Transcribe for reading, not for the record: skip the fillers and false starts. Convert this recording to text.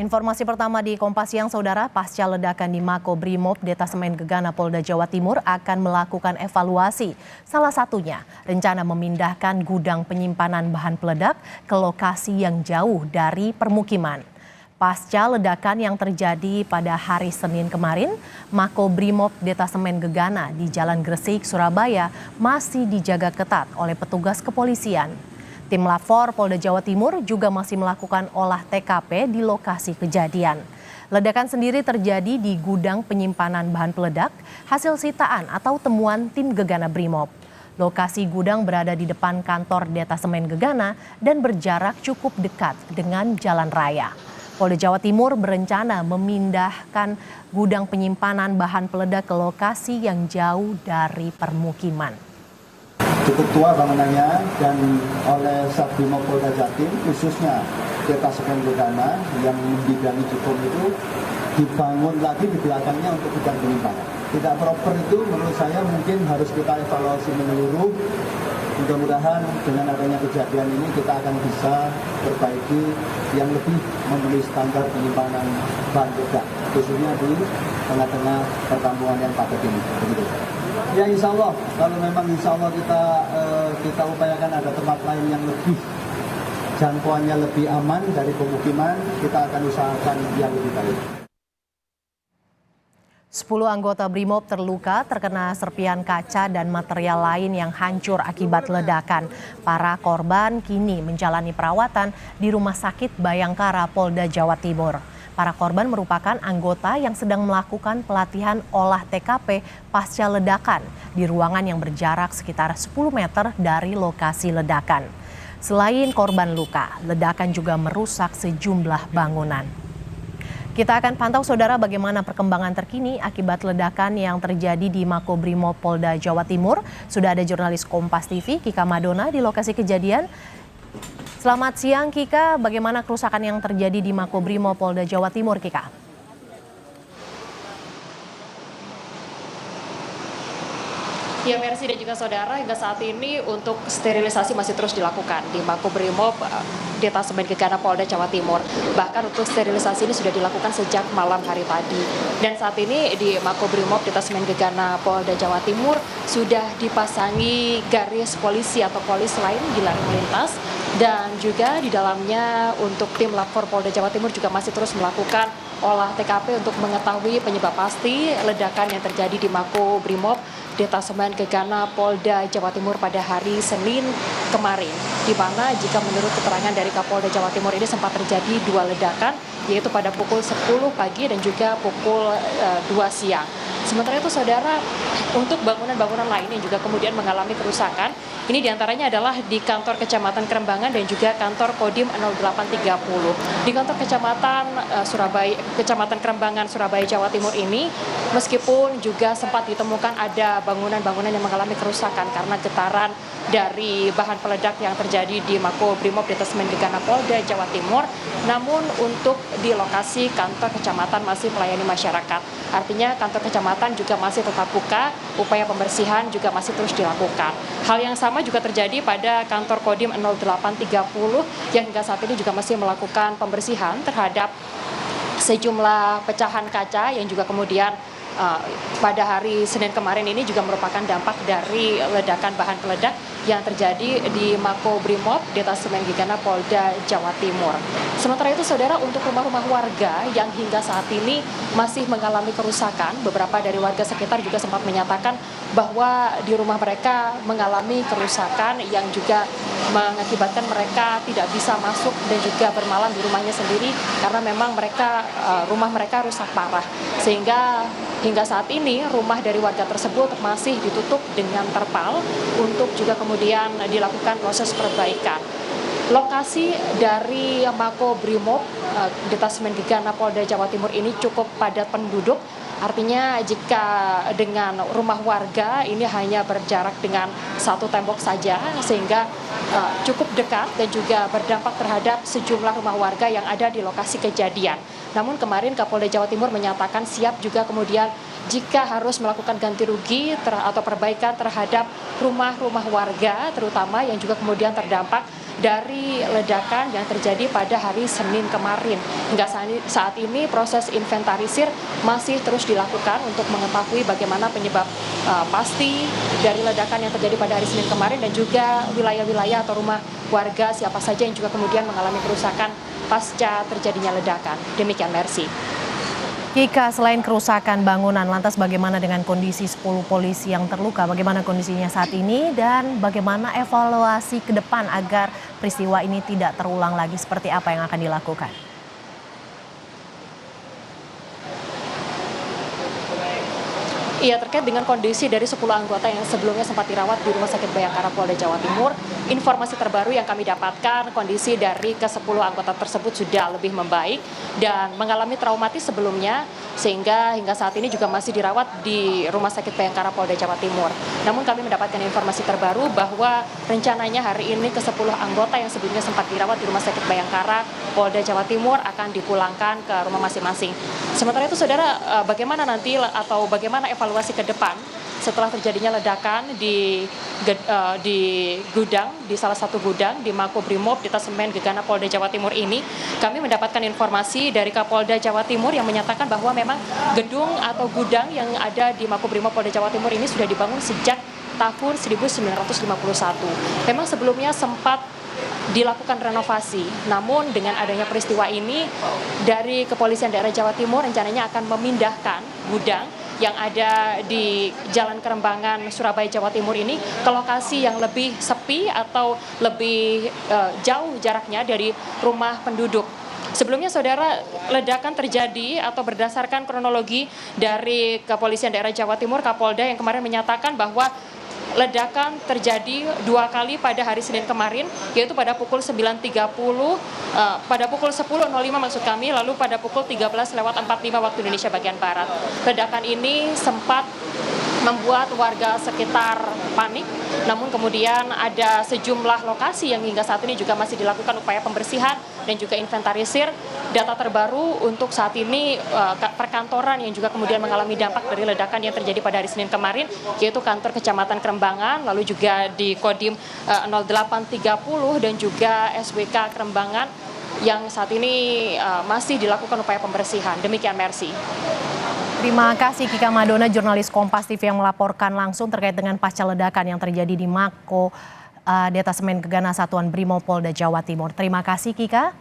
Informasi pertama di Kompas Siang, Saudara, pasca ledakan di Makobrimob Detasemen Gegana Polda Jawa Timur akan melakukan evaluasi. Salah satunya, rencana memindahkan gudang penyimpanan bahan peledak ke lokasi yang jauh dari permukiman. Pasca ledakan yang terjadi pada hari Senin kemarin, Makobrimob Detasemen Gegana di Jalan Gresik, Surabaya masih dijaga ketat oleh petugas kepolisian. Tim Lafor Polda Jawa Timur juga masih melakukan olah TKP di lokasi kejadian. Ledakan sendiri terjadi di gudang penyimpanan bahan peledak hasil sitaan atau temuan tim Gegana Brimob. Lokasi gudang berada di depan kantor Detasemen Gegana dan berjarak cukup dekat dengan jalan raya. Polda Jawa Timur berencana memindahkan gudang penyimpanan bahan peledak ke lokasi yang jauh dari permukiman. Cukup tua bangunannya dan oleh Satbimo Polda Jatim khususnya Detasemen Gegana yang membidangi Cikom itu dibangun lagi di belakangnya untuk gudang penyimpanan. Tidak proper itu menurut saya mungkin harus kita evaluasi menyeluruh. Mudah-mudahan dengan adanya kejadian ini kita akan bisa perbaiki yang lebih memenuhi standar penyimpanan bahan peledak khususnya di tengah-tengah perkampungan yang padat ini. Begitu. Ya insya Allah, kalau memang insya Allah kita upayakan ada tempat lain yang lebih jangkauannya lebih aman dari pemukiman, kita akan usahakan yang lebih baik. 10 anggota Brimob terluka terkena serpian kaca dan material lain yang hancur akibat ledakan. Para korban kini menjalani perawatan di Rumah Sakit Bayangkara Polda Jawa Timur. Para korban merupakan anggota yang sedang melakukan pelatihan olah TKP pasca ledakan di ruangan yang berjarak sekitar 10 meter dari lokasi ledakan. Selain korban luka, ledakan juga merusak sejumlah bangunan. Kita akan pantau, Saudara, bagaimana perkembangan terkini akibat ledakan yang terjadi di Makobrimob Polda Jawa Timur. Sudah ada jurnalis Kompas TV, Kika Madona, di lokasi kejadian. Selamat siang, Kika. Bagaimana kerusakan yang terjadi di Makobrimob Polda Jawa Timur, Kika? Ya, Mercy dan juga saudara, hingga saat ini untuk sterilisasi masih terus dilakukan di Makobrimob Detasemen Gegana Polda Jawa Timur. Bahkan untuk sterilisasi ini sudah dilakukan sejak malam hari tadi. Dan saat ini di Makobrimob Detasemen Gegana Polda Jawa Timur sudah dipasangi garis polisi atau polis lain di lalu lintas. Dan juga di dalamnya untuk tim Lafor Polda Jawa Timur juga masih terus melakukan olah TKP untuk mengetahui penyebab pasti ledakan yang terjadi di Makobrimob Detasemen Gegana Polda Jawa Timur pada hari Senin kemarin. Di mana jika menurut keterangan dari Kapolda Jawa Timur ini sempat terjadi 2 ledakan, yaitu pada pukul 10 pagi dan juga pukul 2 siang. Sementara itu, saudara, untuk bangunan-bangunan lain yang juga kemudian mengalami kerusakan, ini diantaranya adalah di kantor Kecamatan Kerembangan dan juga kantor Kodim 0830. Di kantor Kecamatan Kerembangan, Surabaya, Jawa Timur ini, meskipun juga sempat ditemukan ada bangunan-bangunan yang mengalami kerusakan karena getaran dari bahan peledak yang terjadi di Makobrimob Detasemen Gegana Polda Jawa Timur, namun untuk di lokasi kantor kecamatan masih melayani masyarakat. Artinya kantor kecamatan juga masih tetap buka, upaya pembersihan juga masih terus dilakukan. Hal yang sama juga terjadi pada kantor Kodim 0830 yang hingga saat ini juga masih melakukan pembersihan terhadap sejumlah pecahan kaca yang juga kemudian pada hari Senin kemarin ini juga merupakan dampak dari ledakan bahan peledak yang terjadi di Makobrimob Detasemen Gegana Polda Jawa Timur. Sementara itu, saudara, untuk rumah-rumah warga yang hingga saat ini masih mengalami kerusakan, beberapa dari warga sekitar juga sempat menyatakan bahwa di rumah mereka mengalami kerusakan yang juga mengakibatkan mereka tidak bisa masuk dan juga bermalam di rumahnya sendiri karena memang rumah mereka rusak parah. Sehingga hingga saat ini rumah dari warga tersebut masih ditutup dengan terpal untuk juga kemudian dilakukan proses perbaikan. Lokasi dari Makobrimob Detasemen Gegana Polda Jawa Timur ini cukup padat penduduk. Artinya jika dengan rumah warga ini hanya berjarak dengan satu tembok saja sehingga cukup dekat dan juga berdampak terhadap sejumlah rumah warga yang ada di lokasi kejadian. Namun kemarin Kapolda Jawa Timur menyatakan siap juga kemudian jika harus melakukan ganti rugi atau perbaikan terhadap rumah-rumah warga terutama yang juga kemudian terdampak dari ledakan yang terjadi pada hari Senin kemarin. Hingga saat ini proses inventarisir masih terus dilakukan untuk mengetahui bagaimana penyebab pasti dari ledakan yang terjadi pada hari Senin kemarin dan juga wilayah-wilayah atau rumah warga siapa saja yang juga kemudian mengalami kerusakan pasca terjadinya ledakan. Demikian, Mercy. Kika, selain kerusakan bangunan, lantas bagaimana dengan kondisi 10 polisi yang terluka? Bagaimana kondisinya saat ini dan bagaimana evaluasi ke depan agar peristiwa ini tidak terulang lagi? Seperti apa yang akan dilakukan? Iya, terkait dengan kondisi dari 10 anggota yang sebelumnya sempat dirawat di Rumah Sakit Bayangkara Polda Jawa Timur, informasi terbaru yang kami dapatkan, kondisi dari ke-10 anggota tersebut sudah lebih membaik dan mengalami traumatis sebelumnya, sehingga hingga saat ini juga masih dirawat di Rumah Sakit Bayangkara Polda Jawa Timur. Namun kami mendapatkan informasi terbaru bahwa rencananya hari ini ke-10 anggota yang sebelumnya sempat dirawat di Rumah Sakit Bayangkara Polda Jawa Timur akan dipulangkan ke rumah masing-masing. Sementara itu, saudara, bagaimana nanti atau bagaimana evaluasi ke depan setelah terjadinya ledakan di gudang, di salah satu gudang di Makobrimob Detasemen Gegana Polda Jawa Timur ini, kami mendapatkan informasi dari Kapolda Jawa Timur yang menyatakan bahwa memang gedung atau gudang yang ada di Makobrimob Polda Jawa Timur ini sudah dibangun sejak tahun 1951. Memang sebelumnya sempat dilakukan renovasi, namun dengan adanya peristiwa ini dari Kepolisian Daerah Jawa Timur rencananya akan memindahkan gudang yang ada di Jalan Kerembangan, Surabaya, Jawa Timur ini ke lokasi yang lebih sepi atau lebih jauh jaraknya dari rumah penduduk. Sebelumnya, saudara, ledakan terjadi atau berdasarkan kronologi dari Kepolisian Daerah Jawa Timur, Kapolda yang kemarin menyatakan bahwa ledakan terjadi 2 kali pada hari Senin kemarin, yaitu pada pukul 9.30, pada pukul 10.05 maksud kami, lalu pada pukul 13.45 waktu Indonesia bagian Barat. Ledakan ini sempat membuat warga sekitar panik, namun kemudian ada sejumlah lokasi yang hingga saat ini juga masih dilakukan upaya pembersihan dan juga inventarisir. Data terbaru untuk saat ini perkantoran yang juga kemudian mengalami dampak dari ledakan yang terjadi pada hari Senin kemarin, yaitu kantor Kecamatan Kerembangan, lalu juga di Kodim 0830 dan juga SWK Kerembangan yang saat ini masih dilakukan upaya pembersihan. Demikian, Mercy. Terima kasih Kika Madona, jurnalis Kompas TV yang melaporkan langsung terkait dengan pasca ledakan yang terjadi di Mako Detasemen Gegana Satuan Brimob Polda Jawa Timur. Terima kasih Kika.